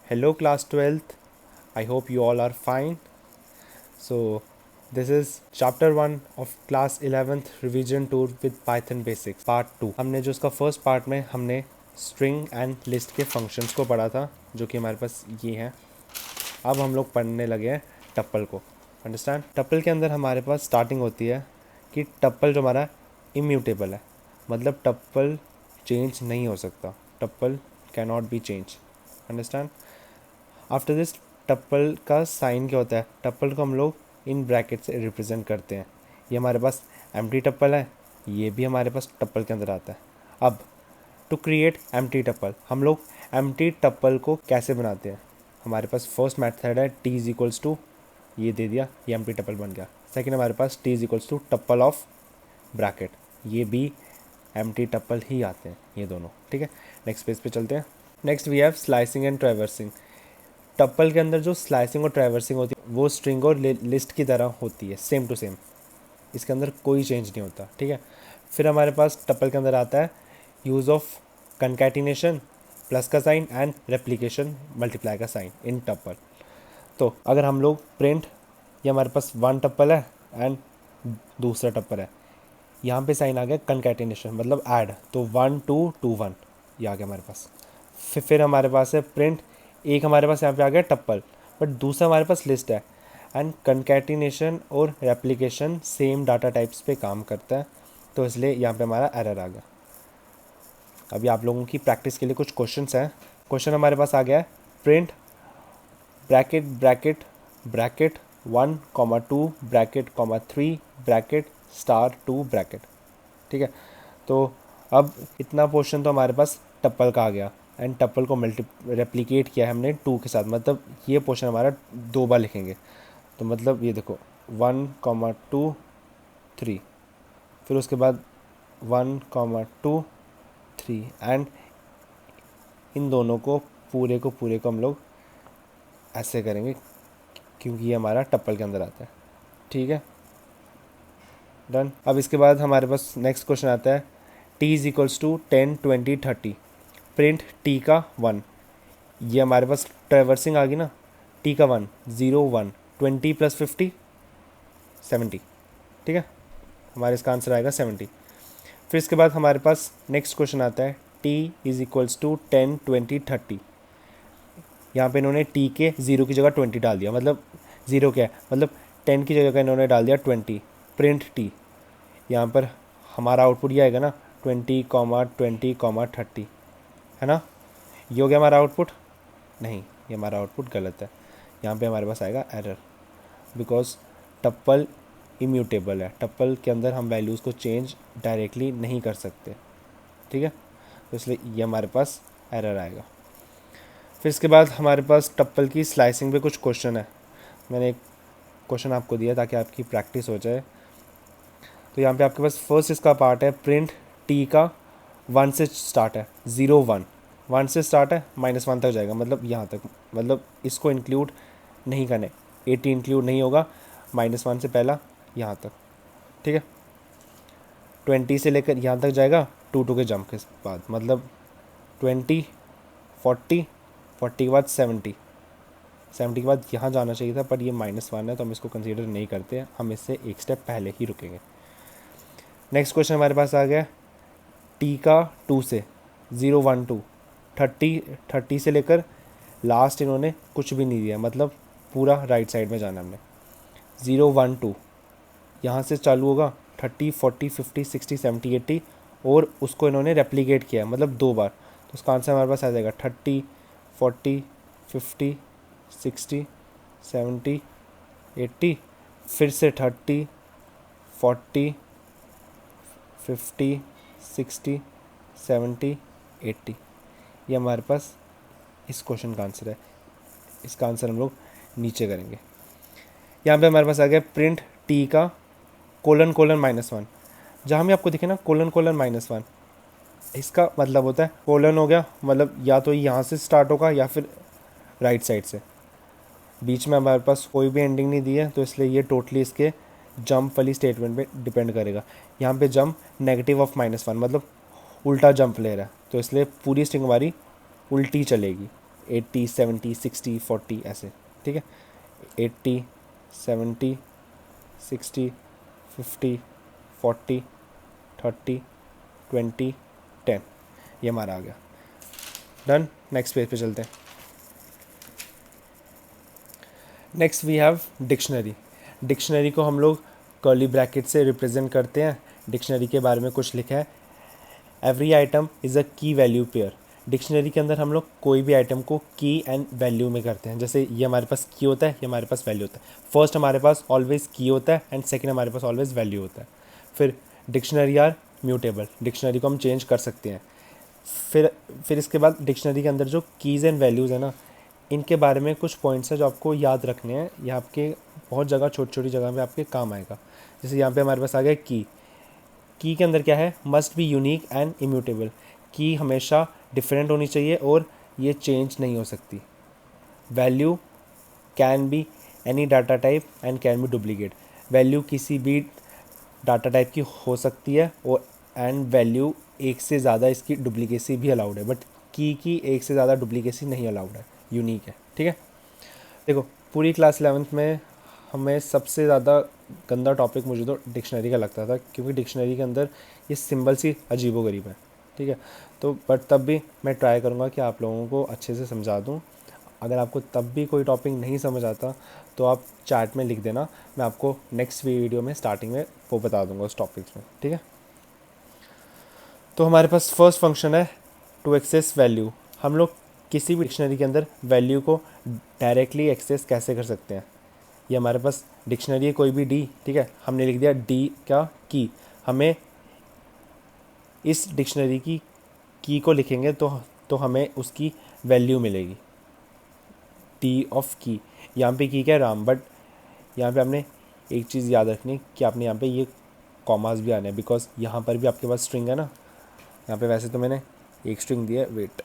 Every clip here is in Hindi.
Hello, class 12th. I hope you all are fine. So, this is chapter 1 of class 11th revision tour with Python basics part 2. हमने जो उसका फर्स्ट पार्ट में हमने स्ट्रिंग एंड लिस्ट के फंक्शंस को पढ़ा था, जो कि हमारे पास ये हैं. अब हम लोग पढ़ने लगे हैं टप्पल को. अंडरस्टैंड? टप्पल के अंदर हमारे पास स्टार्टिंग होती है कि टप्पल जो हमारा इम्यूटेबल है, मतलब टप्पल चेंज नहीं हो सकता. Tuple can not be change. Understand? After this tuple का साइन क्या होता है? टप्पल को हम लोग इन ब्रैकेट से रिप्रेजेंट करते हैं. ये हमारे पास एम्प्टी टप्पल है, ये भी हमारे पास टप्पल के अंदर आता है. अब टू क्रिएट एम्प्टी टप्पल, हम लोग एम्प्टी टप्पल को कैसे बनाते हैं? हमारे पास फर्स्ट मेथड है टी इज इक्वल्स टू, ये दे दिया, ये एम्प्टी टप्पल बन गया. सेकेंड हमारे पास T is equals to tuple of bracket, ये भी एम्प्टी टप्पल ही आते हैं ये दोनों. ठीक है, नेक्स्ट पेज पे चलते हैं. Next we have slicing and traversing. Tuple के अंदर जो स्लाइसिंग और ट्रैवर्सिंग होती है वो स्ट्रिंग और लिस्ट की तरह होती है, सेम टू सेम. इसके अंदर कोई चेंज नहीं होता. ठीक है, फिर हमारे पास टप्पल के अंदर आता है यूज़ ऑफ कंकैटिनेशन, प्लस का साइन, एंड रेप्लिकेशन, मल्टीप्लाई का साइन इन टप्पल. तो अगर हम लोग प्रिंट, ये हमारे पास वन टप्पल है एंड दूसरा टप्पल है, यहाँ पे साइन आ गया कंकैटिनेशन, मतलब ऐड, तो 1 2 2 1 ये आ गया हमारे पास. फिर हमारे पास है प्रिंट, एक हमारे पास यहाँ पे आ गया टप्पल, बट दूसरा हमारे पास लिस्ट है. एंड कंकैटिनेशन और रेप्लिकेशन सेम डाटा टाइप्स पे काम करता है, तो इसलिए यहाँ पे हमारा एरर आ गया. अभी आप लोगों की प्रैक्टिस के लिए कुछ क्वेश्चंस हैं. क्वेश्चन हमारे पास आ गया है print bracket bracket bracket 1 2 bracket 3 bracket star 2 bracket. ठीक है, तो अब इतना पोर्शन तो हमारे पास टप्पल का आ गया, एंड टप्पल को रेप्लिकेट किया है हमने 2 के साथ, मतलब ये पोर्शन हमारा 2 बार लिखेंगे. तो मतलब ये देखो 1 2 3, फिर उसके बाद 1 2 3, एंड इन दोनों को पूरे को हम लोग ऐसे करेंगे क्योंकि ये हमारा टप्पल के अंदर आता है. ठीक है, डन. अब इसके बाद हमारे पास नेक्स्ट क्वेश्चन आता है T is equals to 10 20 30, print T का 1. ये हमारे पास ट्रैवर्सिंग आ गई ना, टी का 1 0 1 20 + 50 70. ठीक है, हमारे इसका आंसर आएगा 70. फिर इसके बाद हमारे पास नेक्स्ट क्वेश्चन आता है टी इज इक्वल्स टू 10 20 30. यहाँ पे इन्होंने टी के 0 की जगह 20 डाल दिया, मतलब 0 क्या है, मतलब 10 की जगह का इन्होंने डाल दिया 20. प्रिंट टी, यहाँ पर हमारा आउटपुट ये आएगा ना 20 20 30, है ना. ये हो गया हमारा आउटपुट. नहीं, ये हमारा आउटपुट गलत है. यहाँ पे हमारे पास आएगा एरर, बिकॉज टप्पल इम्यूटेबल है. टप्पल के अंदर हम वैल्यूज़ को चेंज डायरेक्टली नहीं कर सकते. ठीक है, तो इसलिए ये हमारे पास एरर आएगा. फिर इसके बाद हमारे पास टप्पल की स्लाइसिंग पे कुछ क्वेश्चन है. मैंने एक क्वेश्चन आपको दिया ताकि आपकी प्रैक्टिस हो जाए. तो यहाँ पे आपके पास फर्स्ट इसका पार्ट है प्रिंट टी का 1 से स्टार्ट है, 0 1 1 से स्टार्ट है, -1 तक जाएगा, मतलब यहाँ तक, मतलब इसको इंक्लूड नहीं करने, 80 इंक्लूड नहीं होगा, -1 से पहला यहाँ तक. ठीक है, 20 से लेकर यहाँ तक जाएगा 2 2 के जंप के बाद, मतलब 20 40 40 के बाद 70 70 के बाद यहाँ जाना चाहिए था, पर ये -1 है तो हम इसको कंसीडर नहीं करते, हम इससे एक स्टेप पहले ही रुकेंगे. नेक्स्ट क्वेश्चन हमारे पास आ गया टी का 2 से 0 1 2 30 से लेकर लास्ट इन्होंने कुछ भी नहीं दिया, मतलब पूरा राइट साइड में जाना हमने. 0 1 2 यहाँ से चालू होगा 30 40 50 60 70 80, और उसको इन्होंने रेप्लिकेट किया है, मतलब 2 बार. तो उसका आंसर हमारे पास आ जाएगा 30 40 50 60 70 80, फिर से 30 40 50 60 70 80. ये हमारे पास इस क्वेश्चन का आंसर है. इसका आंसर हम लोग नीचे करेंगे. यहाँ पे हमारे पास आ गया प्रिंट टी का कोलन -1. जहाँ भी आपको दिखे ना कोलन -1, इसका मतलब होता है कोलन हो गया, मतलब या तो यहाँ से स्टार्ट होगा या फिर राइट साइड से. बीच में हमारे पास कोई भी एंडिंग नहीं दी है, तो इसलिए ये टोटली इसके जंप वाली स्टेटमेंट पे डिपेंड करेगा. यहाँ पे जंप नेगेटिव ऑफ -1, मतलब उल्टा जंप ले रहा है, तो इसलिए पूरी स्ट्रिंग हमारी उल्टी चलेगी. 80 70 60 40 ऐसे, ठीक है। 80 70 60 50 40 30 20 10, ये हमारा आ गया। डन। नेक्स्ट पेज पे चलते हैं। Next we have dictionary. Dictionary को हम लोग कर्ली ब्रैकेट से रिप्रेजेंट करते हैं। डिक्शनरी के बारे में कुछ लिखा है, एवरी आइटम इज़ अ की वैल्यू पेयर। डिक्शनरी के अंदर हम लोग कोई भी आइटम को की एंड वैल्यू में करते हैं। जैसे ये हमारे पास की होता है, ये हमारे पास वैल्यू होता है। फर्स्ट हमारे पास ऑलवेज की होता है एंड सेकंड हमारे पास ऑलवेज वैल्यू होता है। फिर डिक्शनरी आर म्यूटेबल, डिक्शनरी को हम चेंज कर सकते हैं। फिर इसके बाद डिक्शनरी के अंदर जो कीज़ एंड वैल्यूज़ है ना, इनके बारे में कुछ पॉइंट्स हैं जो आपको याद रखने हैं। ये आपके बहुत जगह, छोटी छोटी जगह में आपके काम आएगा। जैसे यहाँ पे हमारे पास आ गया की के अंदर क्या है, must be unique and immutable. की हमेशा डिफरेंट होनी चाहिए और ये चेंज नहीं हो सकती। Value can be any data type and can be duplicate. Value किसी भी डाटा टाइप की हो सकती है और एंड वैल्यू एक से ज़्यादा इसकी डुप्लीकेसी भी अलाउड है, बट की एक से ज़्यादा डुप्लीकेसी नहीं अलाउड है, यूनिक है, ठीक है। देखो, पूरी क्लास 11th में हमें सबसे ज़्यादा गंदा टॉपिक मुझे तो डिक्शनरी का लगता था, क्योंकि डिक्शनरी के अंदर ये सिंबल सी अजीबोगरीब है, ठीक है। तो बट तब भी मैं ट्राई करूँगा कि आप लोगों को अच्छे से समझा दूँ। अगर आपको तब भी कोई टॉपिक नहीं समझ आता तो आप चैट में लिख देना, मैं आपको नेक्स्ट वीडियो में स्टार्टिंग में वो बता दूंगा उस टॉपिक्स में, ठीक है। तो हमारे पास फर्स्ट फंक्शन है टू एक्सेस वैल्यू। हम लोग किसी भी डिक्शनरी के अंदर वैल्यू को डायरेक्टली एक्सेस कैसे कर सकते हैं। ये हमारे पास डिक्शनरी है कोई भी डी, ठीक है, हमने लिख दिया डी क्या की। हमें इस डिक्शनरी की को लिखेंगे तो हमें उसकी वैल्यू मिलेगी, टी ऑफ की। यहाँ पे की क्या है, राम, बट यहाँ पे हमने एक चीज़ याद रखनी है कि आपने यहाँ पे ये कॉमास भी आने हैं, बिकॉज यहाँ पर भी आपके पास स्ट्रिंग है ना। यहाँ पे वैसे तो मैंने एक स्ट्रिंग दी है, वेट,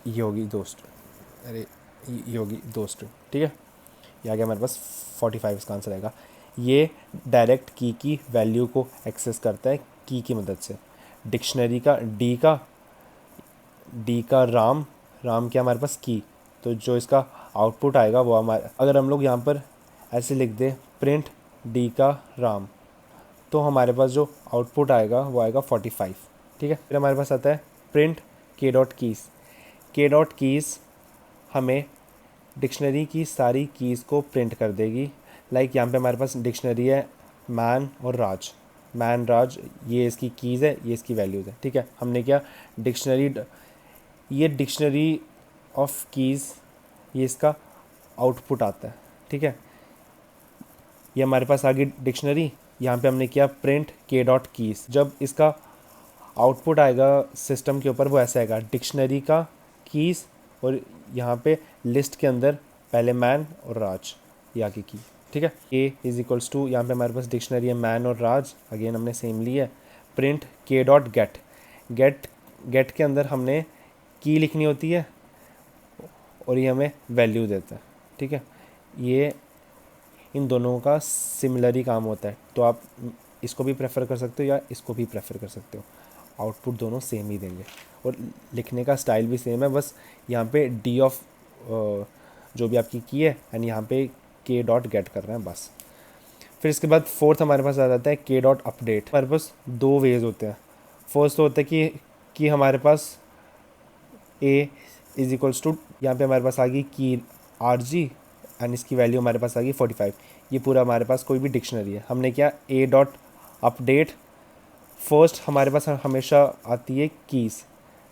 ये होगी दो स्ट्रिंग, अरे ये होगी दो स्ट्रिंग, ठीक है। ये आ गया हमारे पास 45, इसका आंसर आएगा। ये डायरेक्ट की वैल्यू को एक्सेस करता है की मदद से। डिक्शनरी का डी का राम क्या हमारे पास की, तो जो इसका आउटपुट आएगा वो हमारे, अगर हम लोग यहाँ पर ऐसे लिख दें प्रिंट डी का राम, तो हमारे पास जो आउटपुट आएगा वो आएगा 45, ठीक है। फिर हमारे पास आता है प्रिंट के डॉट कीज़ हमें डिक्शनरी की सारी कीज़ को प्रिंट कर देगी। लाइक यहाँ पे हमारे पास डिक्शनरी है मैन और राज, मैन राज, ये इसकी कीज़ है, ये इसकी वैल्यूज़ है, ठीक है। हमने क्या डिक्शनरी, ये डिक्शनरी ऑफ कीज़, ये इसका आउटपुट आता है, ठीक है। ये हमारे पास आ गई डिक्शनरी। यहाँ पे हमने किया प्रिंट के डॉट कीज़। जब इसका आउटपुट आएगा सिस्टम के ऊपर वो ऐसे आएगा, डिक्शनरी का कीज़ और यहाँ पे लिस्ट के अंदर पहले मैन और राज, यहाँ की ठीक है। ए इज इक्वल्स टू, यहाँ पे हमारे पास डिक्शनरी है मैन और राज, अगेन हमने सेम ली है। प्रिंट के डॉट गेट के अंदर हमने की लिखनी होती है और ये हमें वैल्यू देता है, ठीक है। ये इन दोनों का सिमिलर ही काम होता है, तो आप इसको भी प्रेफर कर सकते हो या इसको भी प्रेफर कर सकते हो, आउटपुट दोनों सेम ही देंगे और लिखने का स्टाइल भी सेम है। बस यहाँ पे डी ऑफ जो भी आपकी की है एंड यहाँ पे के डॉट गेट कर रहे हैं बस। फिर इसके बाद फोर्थ हमारे पास आ जाता है के डॉट अपडेट। हमारे पास दो वेज होते हैं। फर्स्ट तो होता है कि हमारे पास ए इज इक्वल्स टू, यहाँ पे हमारे पास आ गई की आर जी एंड इसकी वैल्यू हमारे पास आ गई 45। ये पूरा हमारे पास कोई भी डिक्शनरी है। हमने क्या ए डॉट अपडेट, फर्स्ट हमारे पास हमेशा आती है कीज़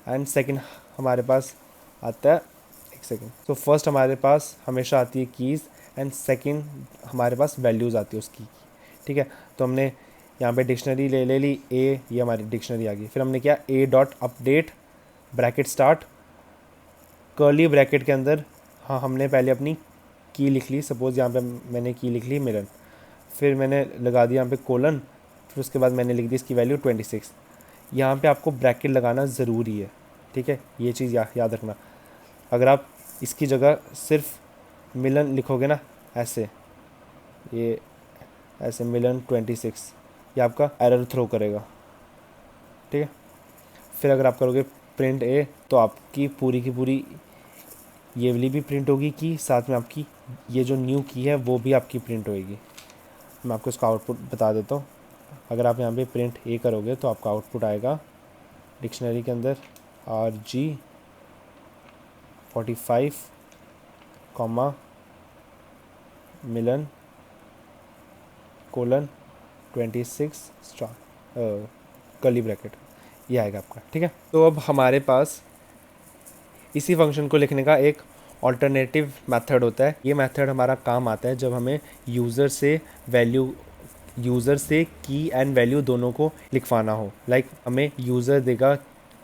एंड सेकंड हमारे पास आता है, एक सेकंड, तो फर्स्ट हमारे पास हमेशा आती है कीज़ एंड सेकंड हमारे पास वैल्यूज़ आती है उसकी, ठीक है। तो हमने यहाँ पे डिक्शनरी ले ली ए, ये हमारी डिक्शनरी आ गई। फिर हमने क्या ए dot update bracket start curly bracket के अंदर, हाँ हमने पहले अपनी की लिख ली, सपोज़ यहाँ पे मैंने की लिख ली मिरन, फिर मैंने लगा दिया यहाँ पे कोलन, फिर उसके बाद मैंने लिख दी इसकी वैल्यू 26। यहाँ पे आपको ब्रैकेट लगाना ज़रूरी है, ठीक है, ये चीज़ याद रखना। अगर आप इसकी जगह सिर्फ मिलन लिखोगे ना ऐसे, ये ऐसे मिलन 26, ये आपका एरर थ्रो करेगा, ठीक है। फिर अगर आप करोगे प्रिंट ए, तो आपकी पूरी की पूरी ये वाली भी प्रिंट होगी की, साथ में आपकी ये जो न्यू की है वो भी आपकी प्रिंट होएगी। मैं आपको इसका आउटपुट बता देता हूँ। अगर आप यहाँ पे प्रिंट ए करोगे तो आपका आउटपुट आएगा डिक्शनरी के अंदर RG45 कॉमा मिलन कोलन 26 स्टार कर्ली ब्रैकेट, ये आएगा आपका। ठीक है, तो अब हमारे पास इसी फंक्शन को लिखने का एक ऑल्टरनेटिव मेथड होता है। ये मेथड हमारा काम आता है जब हमें यूज़र से की एंड वैल्यू दोनों को लिखवाना हो। लाइक हमें यूज़र देगा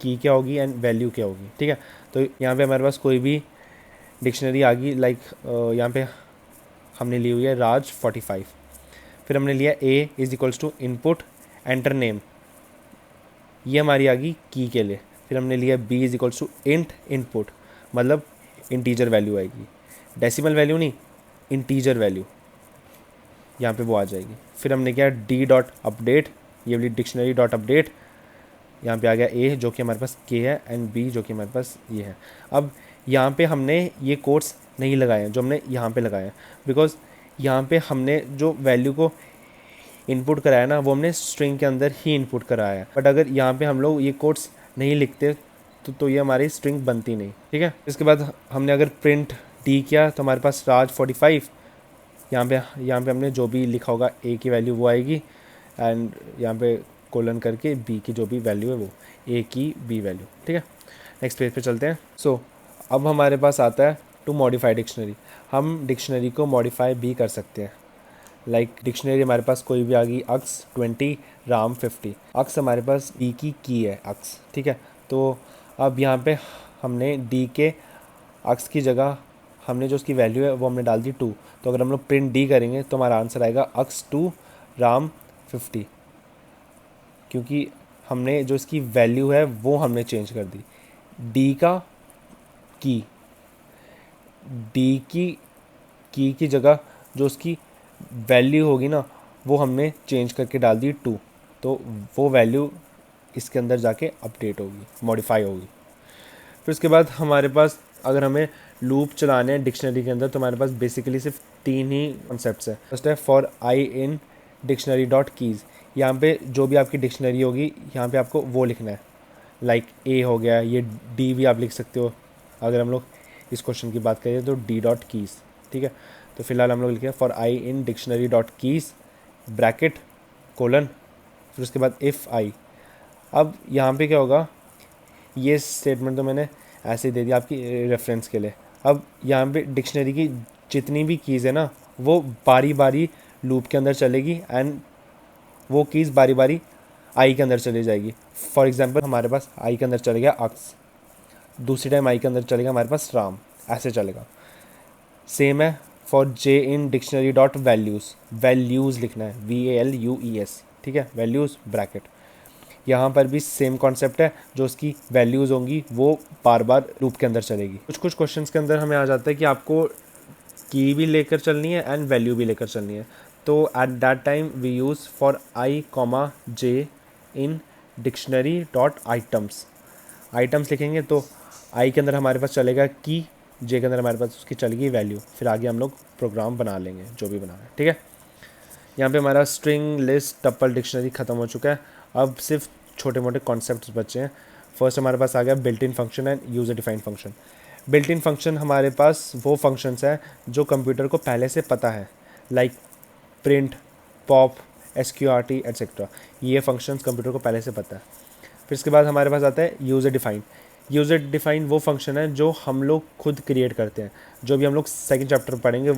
की क्या होगी एंड वैल्यू क्या होगी। ठीक है, तो यहाँ पे हमारे पास कोई भी डिक्शनरी आ गई। लाइक यहाँ पे हमने ली हुई है राज 45, फिर हमने लिया A is equals to input enter name, ये हमारी आ गई की के लिए। फिर हमने लिया b is equals to int input, मतलब इंटीजर वैल्यू आएगी, डेसिमल वैल्यू नहीं, इंटीजर वैल्यू यहाँ पे वो आ जाएगी। फिर हमने किया डी डॉट अपडेट, ये वाली डिक्शनरी डॉट अपडेट, यहाँ पे आ गया ए जो कि हमारे पास के है एंड बी जो कि हमारे पास ये है। अब यहाँ पे हमने ये कोट्स नहीं लगाए हैं जो हमने यहाँ पे लगाए हैं, बिकॉज यहाँ पे हमने जो वैल्यू को इनपुट कराया ना वो हमने स्ट्रिंग के अंदर ही इनपुट कराया है। बट अगर यहाँ पे हम लोग ये कोट्स नहीं लिखते तो ये हमारी स्ट्रिंग बनती नहीं। ठीक है, इसके बाद हमने अगर प्रिंट डी किया तो हमारे पास राज 45, यहाँ पे हमने जो भी लिखा होगा ए की वैल्यू वो आएगी एंड यहाँ पे कोलन करके बी की जो भी वैल्यू है वो ए की बी वैल्यू। ठीक है, नेक्स्ट पेज पे चलते हैं। सो अब हमारे पास आता है टू मॉडिफाई डिक्शनरी। हम डिक्शनरी को मॉडिफाई भी कर सकते हैं। लाइक डिक्शनरी हमारे पास कोई भी आ गई अक्स 20 राम 50, अक्स हमारे पास डी की है अक्स। ठीक है, तो अब यहाँ पे हमने डी के अक्स की जगह हमने जो उसकी वैल्यू है वो हमने डाल दी 2। तो अगर हम लोग प्रिंट डी करेंगे तो हमारा आंसर आएगा अक्स 2 राम 50, क्योंकि हमने जो इसकी वैल्यू है वो हमने चेंज कर दी। डी का की, डी की जगह जो उसकी वैल्यू होगी ना वो हमने चेंज करके डाल दी 2, तो वो वैल्यू इसके अंदर जाके अपडेट होगी, मॉडिफाई होगी। फिर उसके बाद हमारे पास अगर हमें लूप चलाने हैं डिक्शनरी के अंदर तो हमारे पास बेसिकली सिर्फ 3 ही कॉन्सेप्ट्स हैं। फर्स्ट है for I in dictionary dot keys, यहाँ पे जो भी आपकी डिक्शनरी होगी यहाँ पे आपको वो लिखना है। लाइक ए हो गया, ये डी भी आप लिख सकते हो अगर हम लोग इस क्वेश्चन की बात करें तो डी डॉट कीज़। ठीक है, तो फिलहाल हम लोग लिखे for I in dictionary dot keys bracket colon, फिर उसके बाद इफ़ आई। अब यहाँ पे क्या होगा, ये स्टेटमेंट तो मैंने ऐसे ही दे दिया आपकी रेफरेंस के लिए। अब यहाँ पे डिक्शनरी की जितनी भी कीज़ है ना वो बारी बारी लूप के अंदर चलेगी एंड वो कीज़ बारी बारी आई के अंदर चली जाएगी। फॉर एग्जांपल हमारे पास आई के अंदर चले गया अक्स, दूसरी टाइम आई के अंदर चलेगा हमारे पास राम, ऐसे चलेगा। सेम है for J in dictionary dot values, values लिखना है VALUES। ठीक है, वैल्यूज़ ब्रैकेट, यहाँ पर भी सेम कॉन्सेप्ट है, जो उसकी वैल्यूज़ होंगी वो बार बार लूप के अंदर चलेगी। कुछ क्वेश्चंस के अंदर हमें आ जाता है कि आपको की भी लेकर चलनी है एंड वैल्यू भी लेकर चलनी है, तो at that time we use for i comma j in dictionary dot items. Items लिखेंगे तो आई के अंदर हमारे पास चलेगा की, जे के अंदर हमारे पास उसकी चलेगी वैल्यू, फिर आगे हम लोग प्रोग्राम बना लेंगे जो भी बनाना है। ठीक है, यहाँ पे हमारा स्ट्रिंग लिस्ट टप्पल डिक्शनरी ख़त्म हो चुका है। अब सिर्फ छोटे मोटे कॉन्सेप्ट्स बचे हैं। फर्स्ट हमारे पास आ गया built in function end user defined function. Built in function हमारे पास वो फंक्शंस हैं जो कंप्यूटर को पहले से पता है, like print, pop, SQRT etcetera. ये फंक्शंस कंप्यूटर को पहले से पता है। फिर इसके बाद हमारे पास आता है यूज़र डिफाइंड। यूज़र डिफाइंड वो फंक्शन है जो हम लोग खुद क्रिएट करते हैं, जो भी हम लोग सेकंड चैप्टर पढ़ेंगे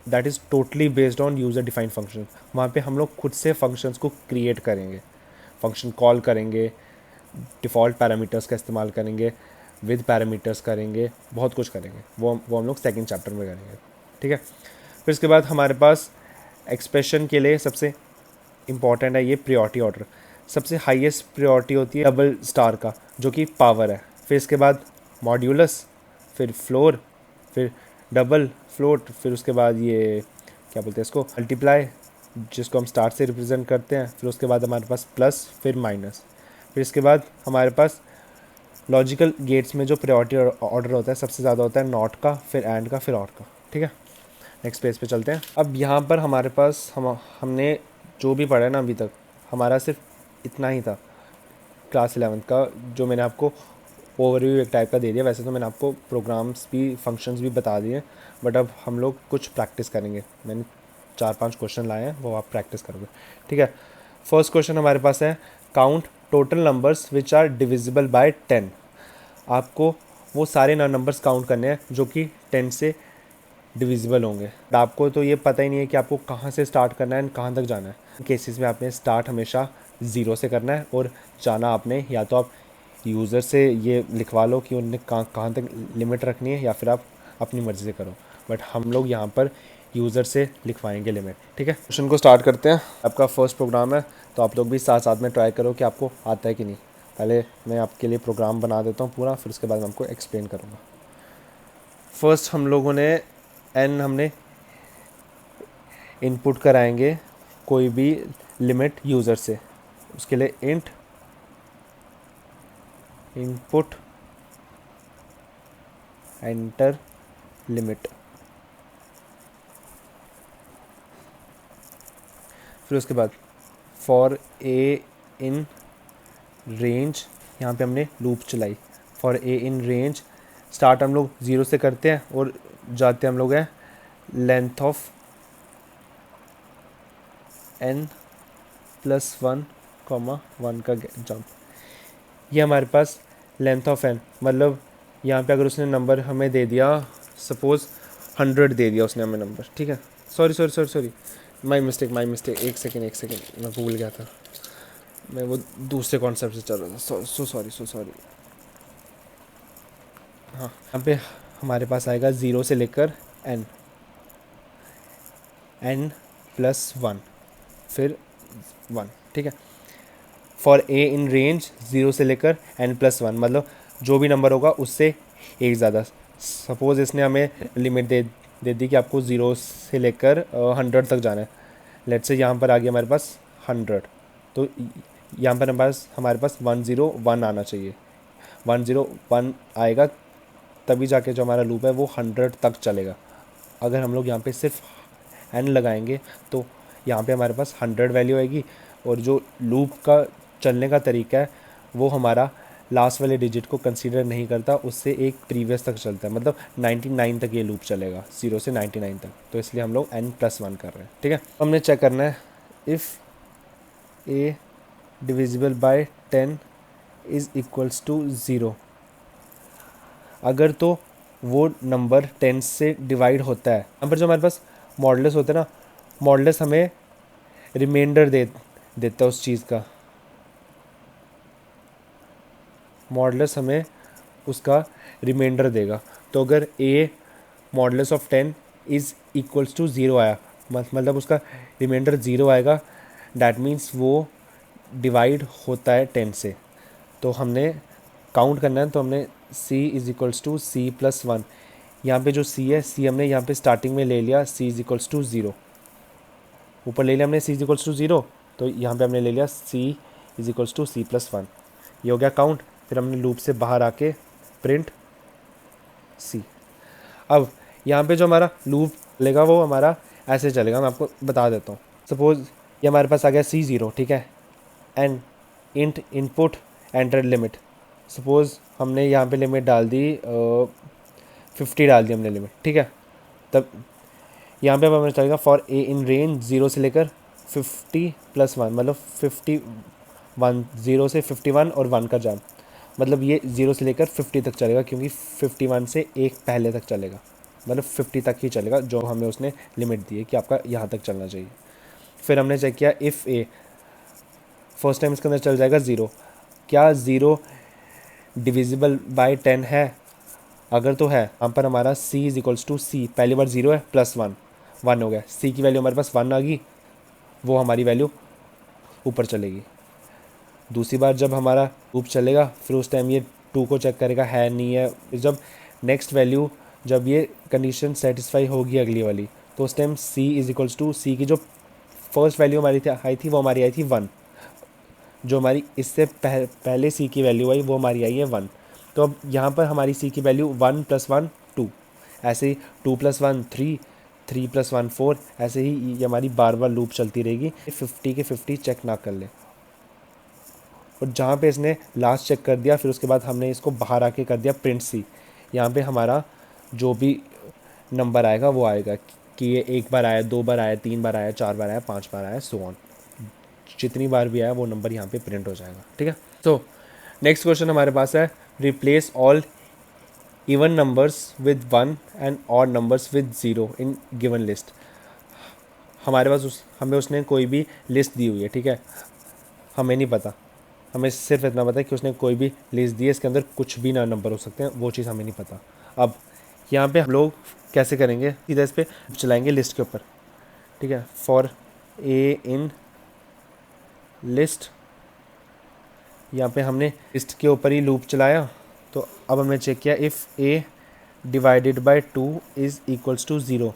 that is totally based on user defined function. वहाँ पे हम लोग खुद से फंक्शंस को क्रिएट करेंगे, फंक्शन कॉल करेंगे, डिफ़ॉल्ट पैरामीटर्स का इस्तेमाल करेंगे, विद पैरामीटर्स करेंगे, बहुत कुछ करेंगे। वो हम लोग सेकंड चैप्टर में करेंगे। ठीक है, फिर इसके बाद हमारे पास एक्सप्रेशन के लिए सबसे इम्पॉर्टेंट है ये प्रायोरिटी ऑर्डर। सबसे हाईएस्ट प्रायोरिटी होती है डबल स्टार का, जो कि पावर है। फिर इसके बाद मॉड्यूलस, फिर फ्लोर, फिर डबल फ्लोट, फिर उसके बाद ये क्या बोलते हैं इसको मल्टीप्लाई, जिसको हम स्टार से रिप्रेजेंट करते हैं। फिर उसके बाद हमारे पास प्लस, फिर माइनस। फिर इसके बाद हमारे पास लॉजिकल गेट्स में जो प्रायोरिटी ऑर्डर होता है सबसे ज़्यादा होता है नॉट का, फिर एंड का, फिर और का। ठीक है, नेक्स्ट पेज पे चलते हैं। अब यहाँ पर हमारे पास हमने जो भी पढ़ा है ना अभी तक, हमारा सिर्फ इतना ही था क्लास 11 का, जो मैंने आपको ओवरव्यू एक टाइप का दे दिया। वैसे तो मैंने आपको प्रोग्राम्स भी, फंक्शंस भी बता दिए, बट अब हम लोग कुछ प्रैक्टिस करेंगे। मैंने 4-5 क्वेश्चन लाए हैं, वो आप प्रैक्टिस करोगे। ठीक है, फर्स्ट क्वेश्चन हमारे पास है count total numbers which are divisible by 10। आपको वो सारे नंबर्स काउंट करने हैं जो कि 10 से डिविजिबल होंगे। आपको तो ये पता ही नहीं है कि आपको कहाँ से स्टार्ट करना है एंड कहाँ तक जाना है। केसेस में आपने स्टार्ट हमेशा 0 से करना है और जाना आपने, या तो आप यूज़र से ये लिखवा लो कि उनने कहाँ तक लिमिट रखनी है, या फिर आप अपनी मर्ज़ी से करो, बट हम लोग यहाँ पर यूज़र से लिखवाएंगे लिमिट। ठीक है, क्वेश्चन को स्टार्ट करते हैं। आपका फर्स्ट प्रोग्राम है, तो आप लोग भी साथ साथ में ट्राई करो कि आपको आता है कि नहीं। पहले मैं आपके लिए प्रोग्राम बना देता हूँ पूरा, फिर उसके बाद मैं आपको एक्सप्लेन करूँगा। फर्स्ट हम लोगों ने हमने इनपुट कराएंगे कोई भी लिमिट यूज़र से। उसके लिए इंट इनपुट एंटर लिमिट। फिर उसके बाद फॉर ए इन रेंज, यहाँ पे हमने लूप चलाई। For a in range, start हम लोग 0 से करते हैं और जाते हम लोग हैं लेंथ ऑफ n प्लस 1 1 का जंप। ये हमारे पास लेंथ ऑफ n, मतलब यहाँ पे अगर उसने नंबर हमें दे दिया, सपोज़ 100 दे दिया उसने हमें नंबर। ठीक है, सॉरी, माई मिस्टेक, एक सेकेंड, मैं भूल गया था, मैं वो दूसरे कॉन्सेप्ट से चल रहा था। So sorry. हाँ, यहाँ पे हमारे पास आएगा 0 से लेकर n प्लस 1, फिर 1। ठीक है, फॉर ए इन रेंज 0 से लेकर n प्लस 1, मतलब जो भी नंबर होगा उससे एक ज़्यादा। सपोज़ इसने हमें लिमिट दे दी कि आपको 0 से लेकर 100 तक जाना है। लेट्स से यहाँ पर आ गया हमारे पास 100, तो यहाँ पर हमारे पास 101 आना चाहिए। 101 आएगा तभी जाके जो हमारा लूप है वो 100 तक चलेगा। अगर हम लोग यहाँ पे सिर्फ n लगाएंगे तो यहाँ पे हमारे पास 100 वैल्यू आएगी, और जो लूप का चलने का तरीका है वो हमारा लास्ट वाले डिजिट को कंसीडर नहीं करता, उससे एक प्रीवियस तक चलता है, मतलब 99 तक ये लूप चलेगा, 0 से 99 तक। तो इसलिए हम लोग n प्लस 1 कर रहे हैं। ठीक है, हमने चेक करना है if a divisible by 10 is equals to 0। अगर तो वो नंबर 10 से डिवाइड होता है। यहाँ पर जो हमारे पास मॉडुलस होता है ना, मॉडुलस हमें रिमाइंडर देता है उस चीज़ का। मॉडुलस हमें उसका रिमाइंडर देगा। तो अगर a modulus of 10 is equals to 0 आया, मतलब उसका रिमाइंडर 0 आएगा, डैट मीन्स वो डिवाइड होता है 10 से। तो हमने काउंट करना है, तो हमने c is equals to c plus 1। यहाँ पे जो c है, c हमने यहाँ पे स्टार्टिंग में ले लिया, c इज़ इक्वल्स टू 0। ऊपर ले लिया हमने c इज़ इक्वल्स टू 0, तो यहाँ पे हमने ले लिया c is equals to c plus 1। ये हो गया काउंट। फिर हमने लूप से बाहर आके प्रिंट c। अब यहाँ पे जो हमारा लूप चलेगा वो हमारा ऐसे चलेगा, मैं आपको बता देता हूँ। सपोज़ ये हमारे पास आ गया c0। ठीक है, and int input enter limit. Suppose हमने यहाँ पे लिमिट डाल दी 50 डाल दी हमने लिमिट। ठीक है, तब यहाँ पे अब हमें चलेगा फॉर ए इन रेंज 0 से लेकर 50 प्लस 1, मतलब 51, 0 से 51 और 1 का जंप, मतलब ये 0 से लेकर 50 तक चलेगा, क्योंकि 51 से एक पहले तक चलेगा, मतलब 50 तक ही चलेगा जो हमें उसने लिमिट दी है कि आपका यहाँ तक चलना चाहिए। फिर हमने चेक किया इफ़ ए, फर्स्ट टाइम इसके अंदर चल जाएगा 0। क्या 0 डिविजिबल बाय 10 है? अगर तो है, यहाँ पर हमारा c इज इक्वल्स टू सी, पहली बार 0 है प्लस 1 हो गया, c की वैल्यू हमारे पास 1 आ गई, वो हमारी वैल्यू ऊपर चलेगी। दूसरी बार जब हमारा लूप चलेगा, फिर उस टाइम ये 2 को चेक करेगा है नहीं है। जब नेक्स्ट वैल्यू, जब ये कंडीशन सेटिस्फाई होगी अगली वाली, तो उस time c is equals to C की जो फर्स्ट वैल्यू हमारी आई थी वो हमारी आई थी 1, जो हमारी इससे पहले c की वैल्यू आई वो हमारी आई है 1। तो अब यहाँ पर हमारी सी की वैल्यू 1 + 1 2, ऐसे ही 2 + 1 3, 3 + 1 4, ऐसे ही ये हमारी बार बार लूप चलती रहेगी 50 के 50 चेक ना कर ले। और जहाँ पे इसने लास्ट चेक कर दिया फिर उसके बाद हमने इसको बाहर आके कर दिया प्रिंट सी। यहाँ पे हमारा जो भी नंबर आएगा वो आएगा कि ये एक बार आया, 2 बार आया, 3 बार आया, 4 बार आया, 5 बार आया, सो ऑन। जितनी बार भी आया वो नंबर यहाँ पे प्रिंट हो जाएगा। ठीक है, तो नेक्स्ट क्वेश्चन हमारे पास है replace all even numbers with 1 and odd numbers with 0 in given list. हमारे पास हमें उसने कोई भी लिस्ट दी हुई है, ठीक है, हमें नहीं पता, हमें सिर्फ इतना पता है कि उसने कोई भी लिस्ट दी है, इसके अंदर कुछ भी ना नंबर हो सकते हैं, वो चीज़ हमें नहीं पता। अब यहाँ पे हम लोग कैसे करेंगे, सीधा इस पर चलाएंगे लिस्ट के ऊपर। ठीक है, फॉर ए इन लिस्ट, यहाँ पे हमने लिस्ट के ऊपर ही लूप चलाया। तो अब हमने चेक किया if a divided by 2 is equals to 0।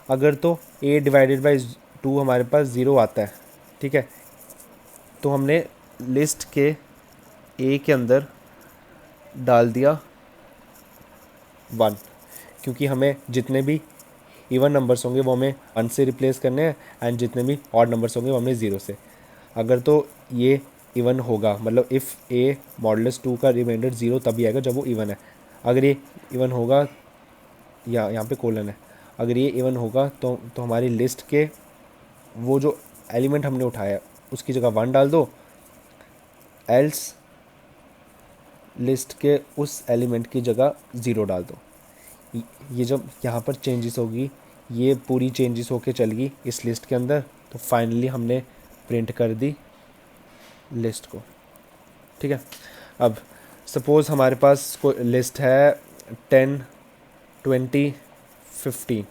अगर तो a डिवाइडेड बाई 2 हमारे पास 0 आता है, ठीक है, तो हमने लिस्ट के a के अंदर डाल दिया 1, क्योंकि हमें जितने भी इवन नंबर्स होंगे वो हमें 1 से रिप्लेस करने हैं एंड जितने भी ऑड नंबर्स होंगे वो हमें 0 से। अगर तो ये इवन होगा, मतलब इफ़ a मॉडुलस 2 का रिमाइंडर 0 तभी आएगा जब वो इवन है। अगर ये इवन होगा, या यहाँ पे कोलन है, अगर ये इवन होगा तो हमारी लिस्ट के वो जो एलिमेंट हमने उठाया उसकी जगह 1 डाल दो, एल्स लिस्ट के उस एलिमेंट की जगह 0 डाल दो। ये जब यहाँ पर चेंजेस होगी, ये पूरी चेंजेस होके चल गई इस लिस्ट के अंदर, तो फाइनली हमने प्रिंट कर दी लिस्ट को। ठीक है, अब सपोज़ हमारे पास कोई लिस्ट है 10 20 15,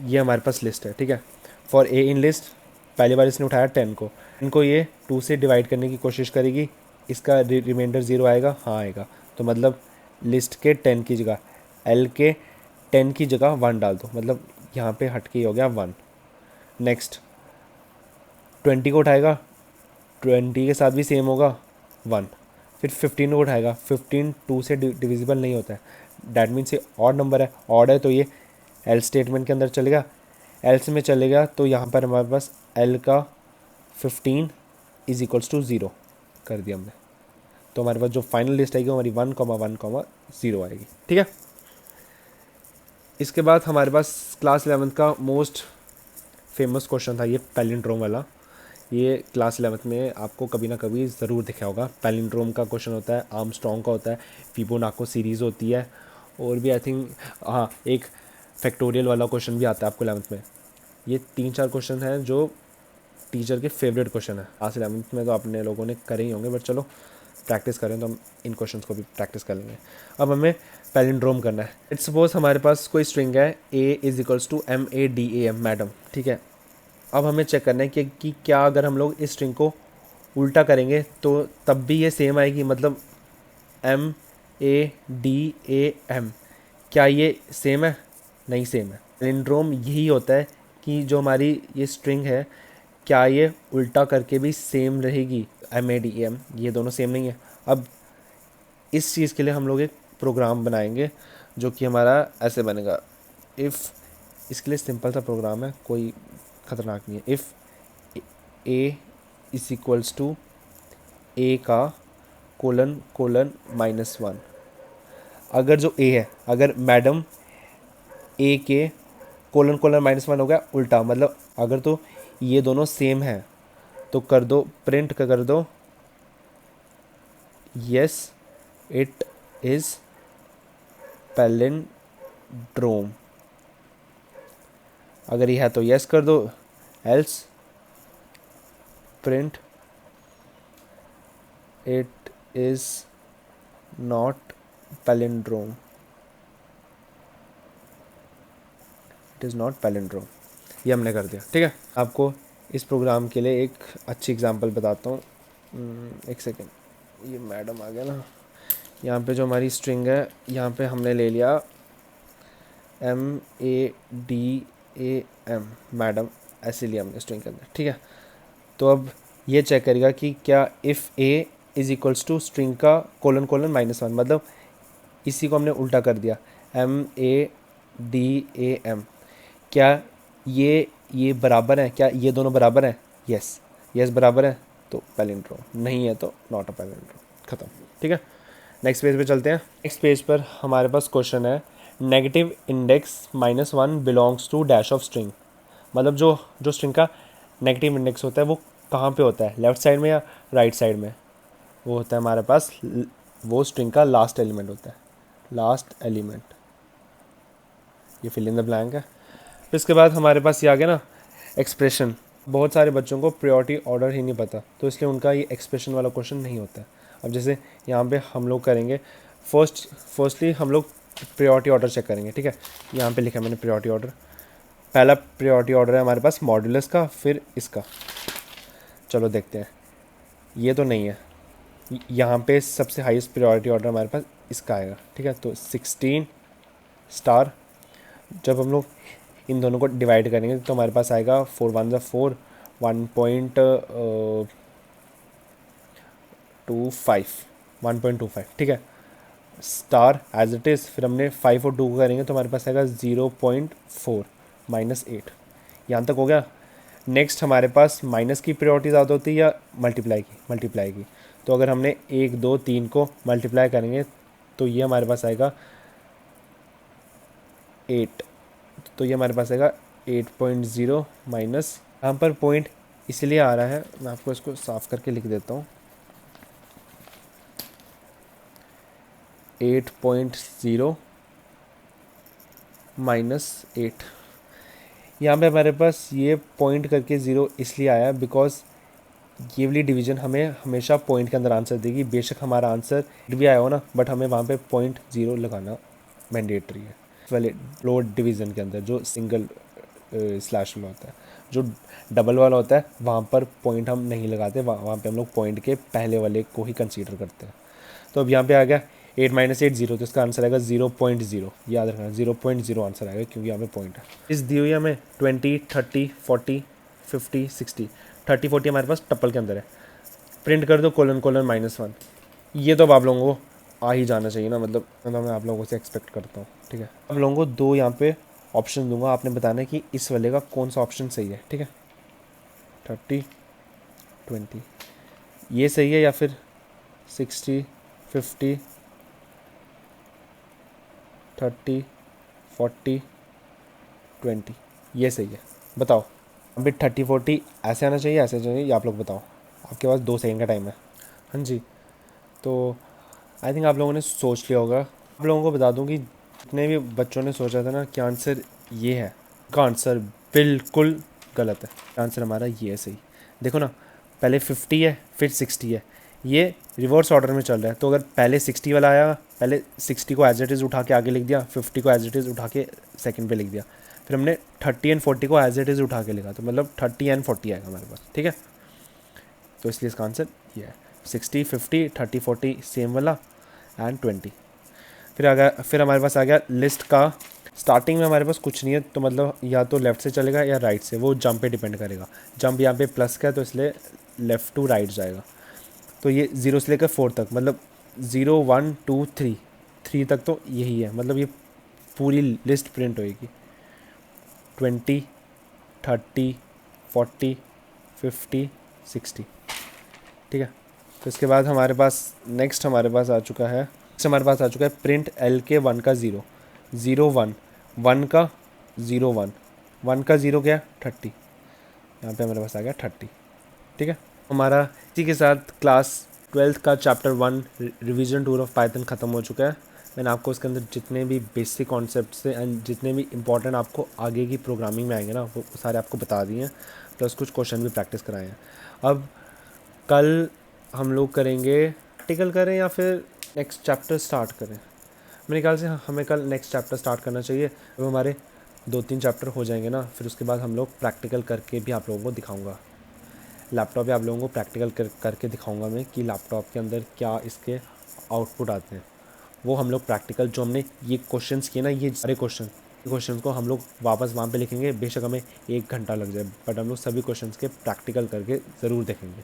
ये हमारे पास लिस्ट है। ठीक है, फॉर ए इन लिस्ट पहली बार इसने उठाया 10 को, इनको ये 2 से डिवाइड करने की कोशिश करेगी, इसका रिमाइंडर 0 आएगा, हाँ आएगा, तो मतलब लिस्ट के 10 की जगह एल के 10 की जगह 1 डाल दो, मतलब यहाँ पे हट के हो गया 1। नेक्स्ट 20 को उठाएगा, 20 के साथ भी सेम होगा 1। फिर 15 को उठाएगा, 15 2 से डिविजिबल नहीं होता है, डैट मीन्स ये ऑड नंबर है, ऑड है तो ये एल स्टेटमेंट के अंदर चलेगा, एल्स में चलेगा तो यहाँ पर हमारे पास एल का 15 इज इक्वल्स टू 0 कर दिया हमने, तो हमारे पास जो फाइनल लिस्ट आएगी वो हमारी 1,1,0 आएगी। ठीक है, इसके बाद हमारे पास क्लास 11th का मोस्ट फेमस क्वेश्चन था ये पैलिंड्रोम वाला। ये क्लास 11th में आपको कभी ना कभी ज़रूर दिखा होगा। पैलिंड्रोम का क्वेश्चन होता है, आर्मस्ट्रॉन्ग का होता है, फिबोनाची सीरीज़ होती है, और भी आई थिंक हाँ एक फैक्टोरियल वाला क्वेश्चन भी आता है आपको 11th में। ये 3-4 क्वेश्चन हैं जो टीचर के फेवरेट क्वेश्चन है। क्लास 11th में तो अपने लोगों ने करे ही होंगे, बट चलो प्रैक्टिस करें तो हम इन क्वेश्चंस को भी प्रैक्टिस कर लेंगे। अब हमें पैलिंड्रोम करना है। इट्स सपोज हमारे पास कोई स्ट्रिंग है a is equals to MADAM, madam. ठीक है, अब हमें चेक करना है कि क्या अगर हम लोग इस स्ट्रिंग को उल्टा करेंगे तो तब भी ये सेम आएगी, मतलब MADAM, क्या ये सेम है? नहीं सेम है। पैलिंड्रोम यही होता है कि जो हमारी ये स्ट्रिंग है क्या ये उल्टा करके भी सेम रहेगी, MADAM, ये दोनों सेम नहीं है। अब इस चीज़ के लिए हम लोग एक प्रोग्राम बनाएंगे जो कि हमारा ऐसे बनेगा। इफ़, इसके लिए सिंपल सा प्रोग्राम है, कोई ख़तरनाक नहीं है। If a is equals to a का ::(-1), अगर जो a है, अगर मैडम a के ::(-1) हो गया उल्टा, मतलब अगर तो ये दोनों सेम हैं तो कर दो, प्रिंट कर दो यस इट इज़ पैलिंड्रोम। अगर ये है तो यस कर दो, else print it is not palindrome, it is not palindrome. ये हमने कर दिया। ठीक है, आपको इस प्रोग्राम के लिए एक अच्छी एग्जांपल बताता हूँ। एक सेकेंड, ये मैडम आ गया ना। यहाँ पे जो हमारी स्ट्रिंग है, यहाँ पे हमने ले लिया MADAM, मैडम, ऐसे लिया हमने स्ट्रिंग के अंदर। ठीक है, तो अब ये चेक करेगा कि क्या if A is equals to string का कोलन कोलन -1, मतलब इसी को हमने उल्टा कर दिया, MADAM। क्या ये बराबर है? क्या ये दोनों बराबर हैं? यस, यस बराबर है तो पैलिंड्रोम, नहीं है तो नॉट अ पैलिंड्रोम। ख़त्म। ठीक है, नेक्स्ट पेज पे चलते हैं। नेक्स्ट पेज पर हमारे पास क्वेश्चन है, negative index -1 belongs to dash of string. मतलब जो जो स्ट्रिंग का नेगेटिव इंडेक्स होता है वो कहाँ पे होता है, लेफ्ट साइड में या राइट साइड में? वो होता है हमारे पास, वो स्ट्रिंग का लास्ट एलिमेंट होता है, लास्ट एलिमेंट। ये फिल इन द ब्लैंक है। फिर इसके बाद हमारे पास ये आ गया ना एक्सप्रेशन। बहुत सारे बच्चों को प्रायोरिटी ऑर्डर ही नहीं पता, तो इसलिए उनका ये एक्सप्रेशन वाला क्वेश्चन नहीं होता है। अब जैसे यहाँ पे हम लोग करेंगे, फर्स्टली हम लोग प्रायोरिटी ऑर्डर चेक करेंगे। ठीक है, यहाँ पे लिखा है मैंने प्रायोरिटी ऑर्डर। पहला प्रायोरिटी ऑर्डर है हमारे पास मॉड्यूलस का, फिर इसका। चलो देखते हैं, ये तो नहीं है। यहाँ पे सबसे हाईएस्ट प्रायोरिटी ऑर्डर हमारे पास इसका आएगा। ठीक है, तो 16 स्टार। जब हम लोग इन दोनों को डिवाइड करेंगे तो हमारे पास आएगा 4 1 ज़ा 4, 1.25। ठीक है, स्टार एज इट इज़। फिर हमने 5 और 2 को करेंगे तो हमारे पास आएगा 0.4 -8। यहाँ तक हो गया। नेक्स्ट हमारे पास माइनस की प्रायोरिटी ज़्यादा होती है या मल्टीप्लाई की? तो अगर हमने 1 2 3 को मल्टीप्लाई करेंगे तो ये हमारे पास आएगा 8। तो ये हमारे पास आएगा 8.0 माइनस, यहाँ पर पॉइंट इसलिए आ रहा है, मैं आपको इसको साफ करके लिख देता हूँ, 8.0 -8। यहाँ पे हमारे पास ये पॉइंट करके 0 इसलिए आया बिकॉज ये वाली डिवीजन हमें हमेशा पॉइंट के अंदर आंसर देगी। बेशक हमारा आंसर भी आया हो ना, बट हमें वहाँ पे 0.0 लगाना मैंडेटरी है वाले लोड डिवीज़न के अंदर। जो सिंगल स्लैश में होता है, जो डबल वाला होता है, वहाँ पर पॉइंट हम नहीं लगाते, वहाँ पे हम लोग पॉइंट के पहले वाले को ही कंसीडर करते हैं। तो अब यहाँ पे आ गया 8 - 8 0, तो इसका आंसर आएगा 0.0। याद रखना 0.0 आंसर आएगा क्योंकि यहाँ पे पॉइंट है। इस दी हुई हमें 20 30 40 50 60, 30 40 हमारे पास टप्पल के अंदर है। प्रिंट कर दो कोलन कोलन -1। ये तो अब आप लोगों को आ ही जाना चाहिए ना, मतलब मैं आप लोगों से एक्सपेक्ट करता हूँ। ठीक है, आप लोगों को 2 यहाँ पे ऑप्शन दूंगा, आपने बताना है कि इस वाले का कौन सा ऑप्शन सही है। ठीक है, 30 20 ये सही है या फिर 60 50 30 40 20 ये सही है? बताओ। अभी 30 40 ऐसे आना चाहिए, ऐसे चाहिए, या आप लोग बताओ। आपके पास 2 सेकंड का टाइम है। हाँ जी, तो आई थिंक आप लोगों ने सोच लिया होगा। आप लोगों को बता दूं कि जितने भी बच्चों ने सोचा था ना कि आंसर ये है, का आंसर बिल्कुल गलत है। आंसर हमारा ये है सही। देखो ना, पहले 50 है फिर 60 है, ये रिवर्स ऑर्डर में चल रहा है। तो अगर पहले 60 वाला आया, पहले 60 को एज इट इज़ उठा के आगे लिख दिया, 50 को एज इट इज़ उठा के सेकंड पे लिख दिया, फिर हमने 30 एंड 40 को एज इट इज़ उठा के लिखा, तो मतलब 30 एंड 40 आएगा हमारे पास। ठीक है, तो इसलिए इसका आंसर ये है 60 50 30 40 सेम वाला एंड 20। फिर हमारे पास आ गया लिस्ट का। स्टार्टिंग में हमारे पास कुछ नहीं है, तो मतलब या तो लेफ़्ट से चलेगा या राइट से, वो जंप पे डिपेंड करेगा। जंप यहाँ पे प्लस का है तो इसलिए लेफ़्ट टू राइट जाएगा। तो ये 0 से लेकर 4 तक, मतलब 0 1 2 3 तक तो यही है, मतलब ये पूरी लिस्ट प्रिंट होएगी। 20 30 40 50 60। ठीक है, तो इसके बाद हमारे पास नेक्स्ट हमारे पास आ चुका है प्रिंट L के 1 का 0 0 1 1 का 0 1 1 का 0 क्या 30। यहाँ पे हमारे पास आ गया 30। ठीक है, हमारा इसी के साथ क्लास 12th का chapter 1 revision tour of Python ख़त्म हो चुका है। मैंने आपको इसके अंदर जितने भी बेसिक कॉन्सेप्ट्स थे एंड जितने भी इंपॉर्टेंट आपको आगे की प्रोग्रामिंग में आएंगे ना, वो सारे आपको बता दिए हैं, प्लस कुछ क्वेश्चन भी प्रैक्टिस कराए हैं। अब कल हम लोग करेंगे प्रैक्टिकल करें या फिर नेक्स्ट चैप्टर स्टार्ट करें? मेरे ख्याल से हमें कल नेक्स्ट चैप्टर स्टार्ट करना चाहिए। अब हमारे 2-3 चैप्टर हो जाएंगे ना, फिर उसके बाद हम लोग प्रैक्टिकल करके भी आप लोगों को दिखाऊंगा। लैपटॉप पे आप लोगों को प्रैक्टिकल करके दिखाऊंगा मैं कि लैपटॉप के अंदर क्या इसके आउटपुट आते हैं। वो हम लोग प्रैक्टिकल जो हमने ये क्वेश्चंस किए ना, ये सारे क्वेश्चन को हम लोग वापस वहाँ पे लिखेंगे। बेशक हमें 1 घंटा लग जाए, बट हम लोग सभी क्वेश्चंस के प्रैक्टिकल करके ज़रूर देखेंगे।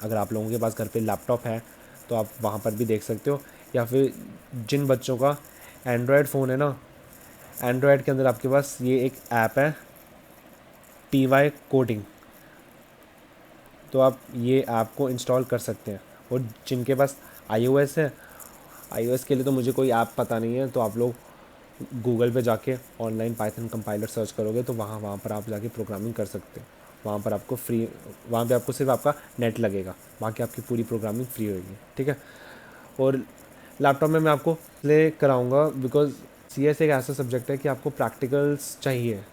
अगर आप लोगों के पास घर पे लैपटॉप है तो आप वहाँ पर भी देख सकते हो, या फिर जिन बच्चों का एंड्रॉयड फ़ोन है ना, एंड्रॉयड के अंदर आपके पास ये एक ऐप है TY कोडिंग, तो आप ये ऐप को इंस्टॉल कर सकते हैं। और जिनके पास iOS है, iOS के लिए तो मुझे कोई ऐप पता नहीं है, तो आप लोग गूगल पे जाके ऑनलाइन पाइथन कंपाइलर सर्च करोगे तो वहाँ पर आप जाके प्रोग्रामिंग कर सकते हो। वहाँ पर आपको फ्री, वहाँ पे आपको सिर्फ आपका नेट लगेगा, बाकी आपकी पूरी प्रोग्रामिंग फ्री होगी, ठीक है। और लैपटॉप में मैं आपको प्ले कराऊंगा बिकॉज CS एक ऐसा सब्जेक्ट है कि आपको प्रैक्टिकल्स चाहिए।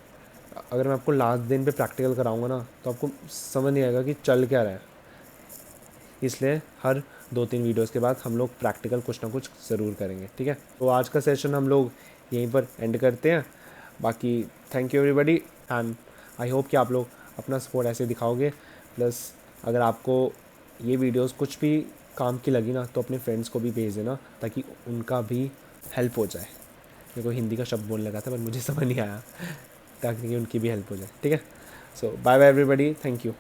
अगर मैं आपको लास्ट दिन पे प्रैक्टिकल कराऊंगा ना तो आपको समझ नहीं आएगा कि चल क्या रहा है, इसलिए हर 2-3 वीडियोस के बाद हम लोग प्रैक्टिकल कुछ ना कुछ ज़रूर करेंगे, ठीक है। तो आज का सेशन हम लोग यहीं पर एंड करते हैं। बाकी thank you everybody, and I hope कि आप लोग अपना सपोर्ट ऐसे दिखाओगे। प्लस अगर आपको ये वीडियोस कुछ भी काम की लगी ना तो अपने फ्रेंड्स को भी भेज देना ताकि उनका भी हेल्प हो जाए। मेरे को हिंदी का शब्द बोलने लगा था पर मुझे समझ नहीं आया, ताकि उनकी भी हेल्प हो जाए, ठीक है। So bye bye everybody, thank you.